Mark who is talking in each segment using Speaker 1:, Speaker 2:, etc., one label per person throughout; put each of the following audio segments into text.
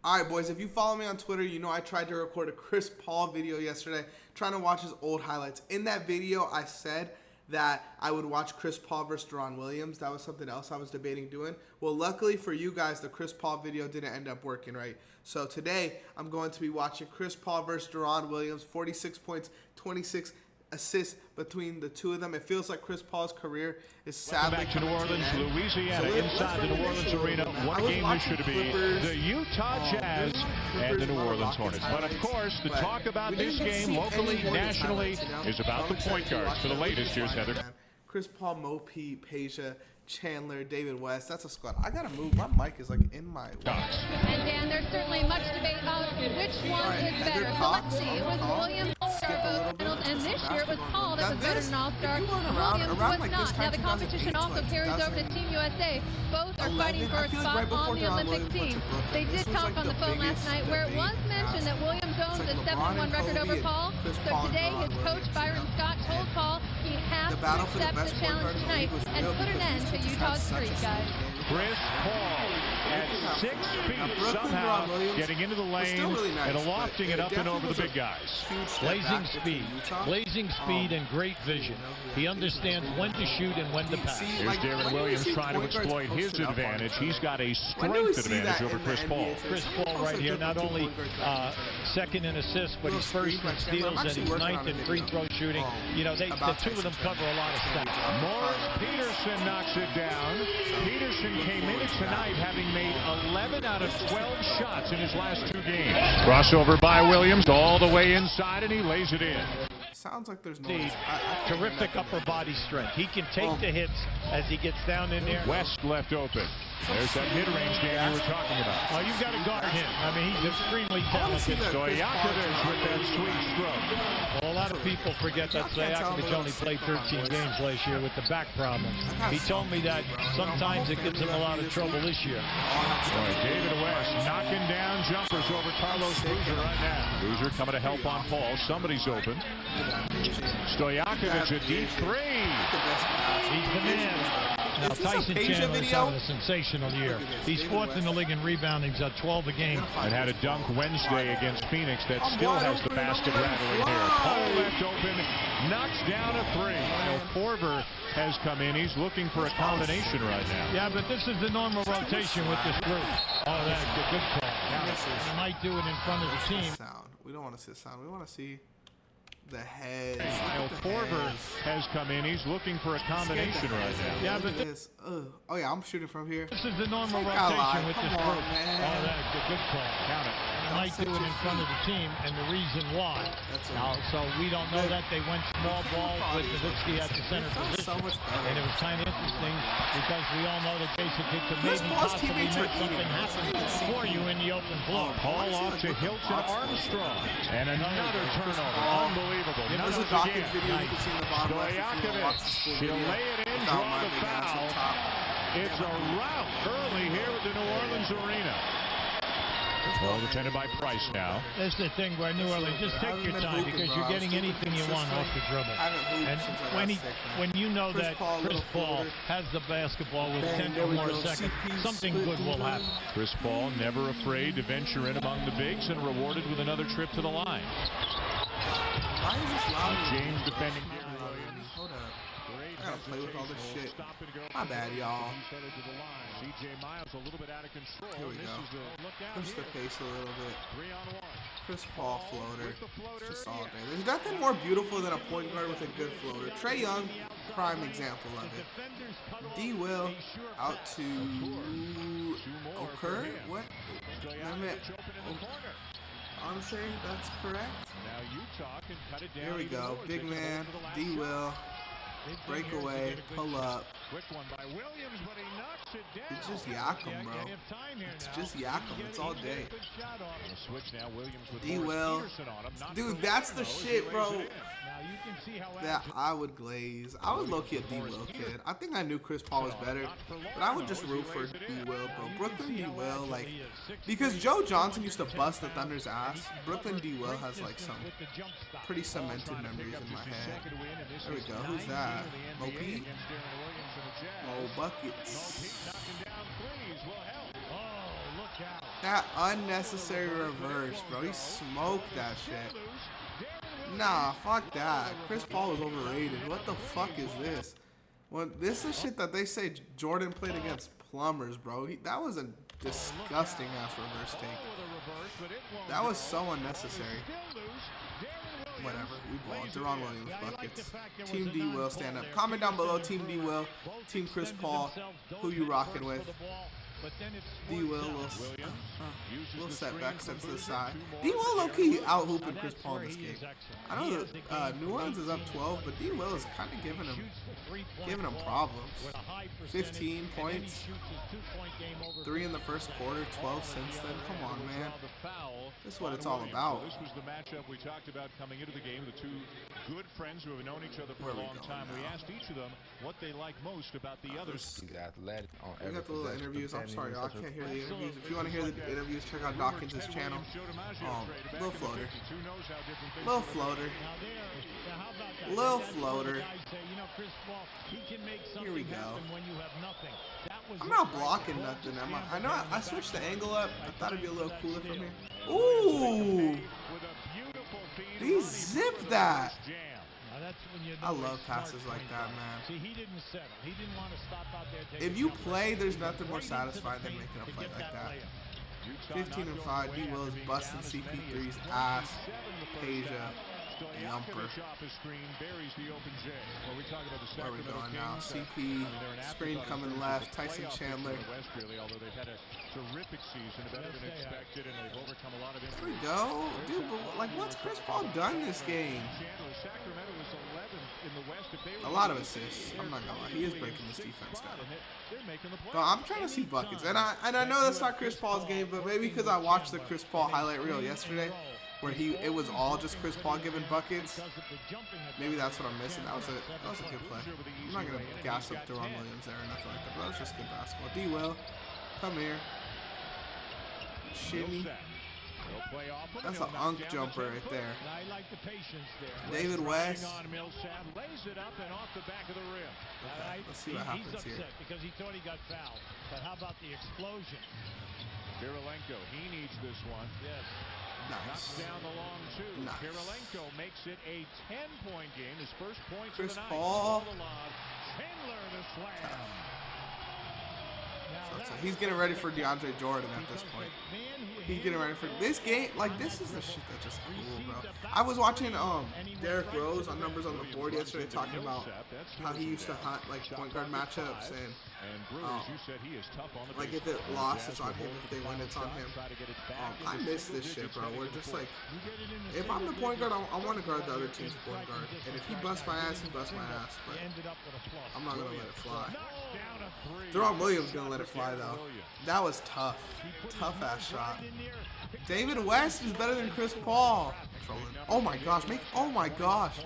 Speaker 1: All right, boys, if you follow me on Twitter, you know I tried to record a Chris Paul video yesterday, trying to watch his old highlights. In that video, I said that I would watch Chris Paul versus Deron Williams. That was something else I was debating doing. Well, luckily for you guys, the Chris Paul video didn't end up working, right? So today, I'm going to be watching Chris Paul versus Deron Williams, 46 points, 26 assists between the two of them. It feels like Chris Paul's career is sadly
Speaker 2: back to New Orleans, Louisiana, inside the New Orleans arena. What game used to be the Utah Jazz and the New Orleans Hornets. But of course, the talk about this game locally, nationally, is about the point guards. For the latest, here's Heather.
Speaker 1: Chris Paul, Mo P, Peja, Chandler, David West. That's a squad. I gotta move. My mic is like in my way.
Speaker 3: And Dan, there's certainly much debate about which one is better. So let's see. It was Williams and this year it was Paul that was better than All-Star. Williams was not. Now the competition also carries over to Team USA. Both are fighting for a spot on the Olympic team. They did talk on the phone last night where it was mentioned that Williams owns a 7-1 record over Paul. So today his coach Byron Scott told Paul he has to accept the challenge tonight and put an end to Utah's streak, guys.
Speaker 2: Chris Paul at 6 feet somehow getting into the lane and lofting it up and over the big guys.
Speaker 4: Blazing speed and great vision. He understands when to shoot and when to pass.
Speaker 2: Here's Deron Williams trying to exploit his advantage. He's got a strength advantage over Chris Paul.
Speaker 4: Chris Paul right here, not only second in assists, but he's first in steals and he's ninth in free throw shooting. You know, the two of them cover a lot of stats.
Speaker 2: Morris Peterson knocks it down. Peterson came in tonight having made 11 out of 12 shots in his last 2 games. Crossover by Williams all the way inside, and he lays it in.
Speaker 1: Sounds like there's no
Speaker 4: terrific upper body strength. He can take the hits as he gets down in there.
Speaker 2: West left open. There's that mid-range game you were talking about.
Speaker 4: Oh, you've got to guard him. I mean, he's extremely talented.
Speaker 2: Stojakovic with that sweet stroke.
Speaker 4: Well, a lot of people forget that Stojakovic only played 13 games last year with the back problems. He told me that sometimes it gives him a lot of trouble this year.
Speaker 2: All right, David West knocking down jumpers over Carlos Boozer right now. Boozer coming to help on Paul. Somebody's open. Stojakovic a deep 3.
Speaker 4: He's the man. Now, Tyson Chandler is having a sensational year. He's 4th in the league in rebounding. He's at 12 a game.
Speaker 2: And had a dunk Wednesday against Phoenix that still has the basket rattling here. Paul left open, knocks down a 3. Korver has come in. He's looking for a combination right now.
Speaker 4: Yeah, but this is the normal rotation with this group. Oh, that's a good call. He might do it in front of the team.
Speaker 1: We don't want to see the sound. We want to see the head.
Speaker 2: Korver has come in. He's looking for a combination right now.
Speaker 4: Yeah, but this.
Speaker 1: Oh yeah, I'm shooting from here.
Speaker 4: This is the normal rotation with this group. Oh, that's a good call. Count it. He might do it in front of the team, and the reason why. Now, so we don't know that they went small ball with Nowitzki at the center position, and it was kind of interesting because we all know that Jason Kidd could maybe possibly make something happen for you in the open floor.
Speaker 2: Paul off to Hilton Armstrong, and another turnover. Unbelievable.
Speaker 1: There's a Dawkins video you can see in the bottom left.
Speaker 2: She'll lay it in, draw the foul. It's a rout early here at the New Orleans arena. Ball attended by Price now.
Speaker 4: That's the thing where New Orleans, just take your time because you're getting anything you want off the dribble. And when you know that Chris Paul has the basketball with 10 or more seconds, something good will happen.
Speaker 2: Chris Paul never afraid to venture in among the bigs and rewarded with another trip to the line. James defending.
Speaker 1: Hold up. I gotta play with all this shit. My bad, y'all. Here we go. Push the pace a little bit. Chris Paul floater. Just all day. There's nothing more beautiful than a point guard with a good floater. Trae Young, prime example of it. D-Will out to Okur. What? Honestly, that's correct. Here we go. Big man, D-Will. Breakaway, pull up. It's just Yakum, bro. It's just Yakum. It's all day. D-Will. Dude, that's the shit, bro. That I would glaze. I was low-key a D-Will kid. I think I knew Chris Paul was better, but I would just root for D-Will, bro. Brooklyn D-Will, like, because Joe Johnson used to bust the Thunder's ass. Brooklyn D-Will has, like, some pretty cemented memories in my head. There we go. Who's that? Mo P? Mo Buckets.
Speaker 4: Oh, look out.
Speaker 1: That unnecessary reverse, bro. He smoked that shit. Nah, fuck that. Chris Paul was overrated. What the fuck is this? Well, this is shit that they say Jordan played against plumbers, bro. That was a disgusting ass reverse take. That was so unnecessary. Whatever, we ball. Deron Williams buckets. Team D-Will, stand up. Comment down below, Team D-Will, Team Chris Paul, who you rocking with. D-Will, little setback, steps to the side. D-Will low-key out-hooping Chris Paul in this game. I know that New Orleans is up 12, but D-Will is kind of giving him problems. 15 points, 3 in the first quarter, 12 since then. Come on, man. This is what it's all about.
Speaker 2: This was the matchup we talked about coming into the game. The two good friends who have known each other for a long time. We asked each of them what they like most about the others.
Speaker 1: We got the little interviews. I'm sorry, y'all. I can't hear the interviews. If you want to hear the interviews, check out Dawkins' channel. Little floater. Little floater. Little floater. Here we go. I'm not blocking nothing, am I? I know I switched the angle up. I thought it'd be a little cooler from here. Ooh! He zipped that. I love passes like that, man. If you play, there's nothing more satisfying than making a play like that. 15 and 5. D-Will is busting CP3's ass. Peja. Yumper. Where are we going now? CP, screen coming left. Tyson Chandler. There we go. Dude, but like, what's Chris Paul done this game? A lot of assists. I'm not gonna lie. He is breaking this defense down. But I'm trying to see buckets. And I know that's not Chris Paul's game, but maybe because I watched the Chris Paul highlight reel yesterday, where it was all just Chris Paul giving buckets. Maybe that's what I'm missing. That was a good play. I'm not gonna gas up Deron Williams there or nothing like that, but that was just good basketball. D-Will, come here. Shimmy. That's an unk jumper right there. David West. Okay, let's see what happens here.
Speaker 4: Because he thought he got fouled. But how about the explosion?
Speaker 2: Kirilenko, he needs this one. Yes.
Speaker 1: Nice.
Speaker 2: Down the long two.
Speaker 1: Nice.
Speaker 2: Kirilenko makes it a 10-point game. His first points
Speaker 1: Chris
Speaker 2: of the
Speaker 1: Paul.
Speaker 2: night. Chandler the slam.
Speaker 1: So he's getting ready for DeAndre Jordan at this point. He's getting ready for this game. Like, this is the shit that's just cool, bro. I was watching Derrick Rose on Numbers on the Board yesterday talking about how he used to hunt like point guard matchups and like if it lost, it's on him. If they win, it's on him. I miss this shit, bro. We're just like, if I'm the point guard, I want to guard the other team's point guard. And if he busts my ass, he busts my ass. But I'm not gonna let it fly. Deron Williams gonna let it fly though. That was tough. Tough ass shot. David West is better than Chris Paul. Oh my gosh, oh my gosh.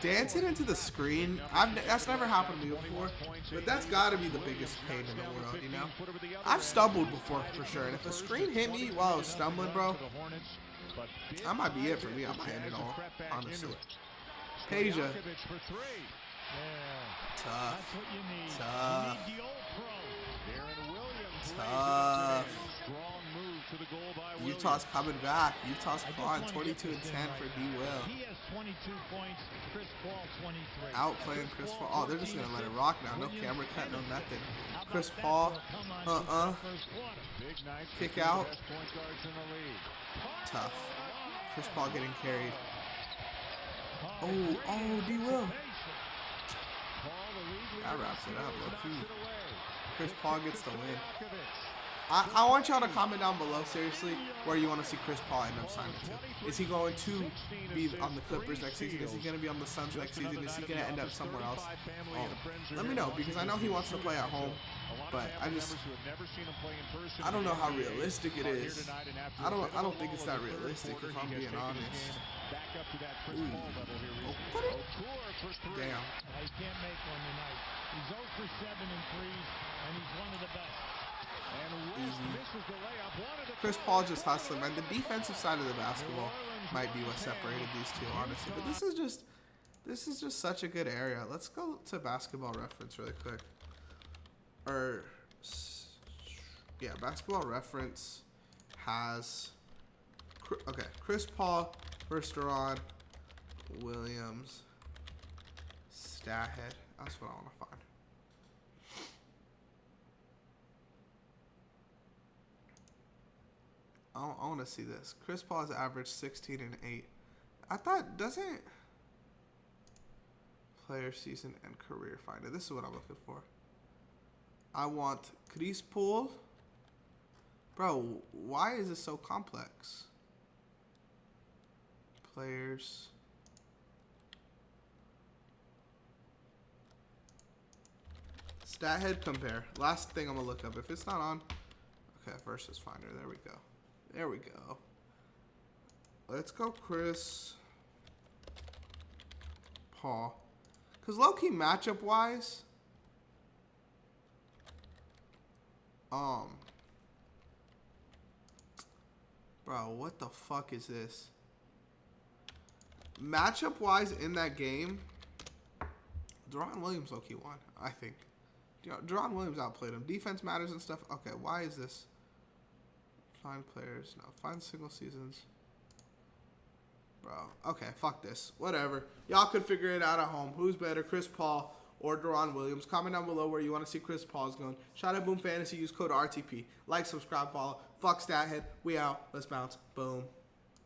Speaker 1: Dancing into the screen, that's never happened to me before, but that's gotta be the biggest pain in the world, you know? I've stumbled before for sure, and if a screen hit me while I was stumbling, bro, that might be it for me. I might end it all, honestly. Peja. Tough. Tough. Tough. Utah's coming back. Utah's clawing 22 and 10 for D-Will.
Speaker 4: He has 22 points. Chris Paul 23.
Speaker 1: Outplaying Chris Paul. Oh, they're just gonna let it rock now. No camera cut, no nothing. Chris Paul. Kick out. Tough. Chris Paul getting carried. Oh, D-Will. That wraps it up, low-key. Chris Paul gets the win. I want y'all to comment down below, seriously, where you want to see Chris Paul end up signing to. Is he going to be on the Clippers next season? Is he going to be on the Suns next season? Is he going to end up somewhere else? Let me know, because I know he wants to play at home, but I don't know how realistic it is. I don't think it's that realistic, if I'm being honest. Ooh. Oh, put it. Damn.
Speaker 4: He can't make one tonight. He's 0 for 7 in threes, and he's one of the best.
Speaker 1: Easy. Chris Paul just hustling, man. The defensive side of the basketball might be what separated these two, honestly. But this is just such a good area. Let's go to Basketball Reference really quick. Yeah, Basketball Reference has... Okay, Chris Paul versus Deron Williams. Stat head. That's what I want to find. I want to see this. Chris Paul has averaged 16 and 8. I thought, doesn't... Player season and career finder. This is what I'm looking for. I want Chris Paul. Bro, why is this so complex? Players. Stat head compare. Last thing I'm going to look up. If it's not on. Okay, versus finder. There we go. There we go. Let's go Chris Paul. Because low-key matchup-wise, bro, what the fuck is this? Matchup-wise in that game, Deron Williams low-key won, I think. Deron Williams outplayed him. Defense matters and stuff. Okay, why is this? Find players. No, find single seasons. Bro, okay, fuck this. Whatever. Y'all could figure it out at home. Who's better, Chris Paul or Deron Williams? Comment down below where you want to see Chris Paul's going. Shout out Boom Fantasy. Use code RTP. Like, subscribe, follow. Fuck Stathead. We out. Let's bounce. Boom.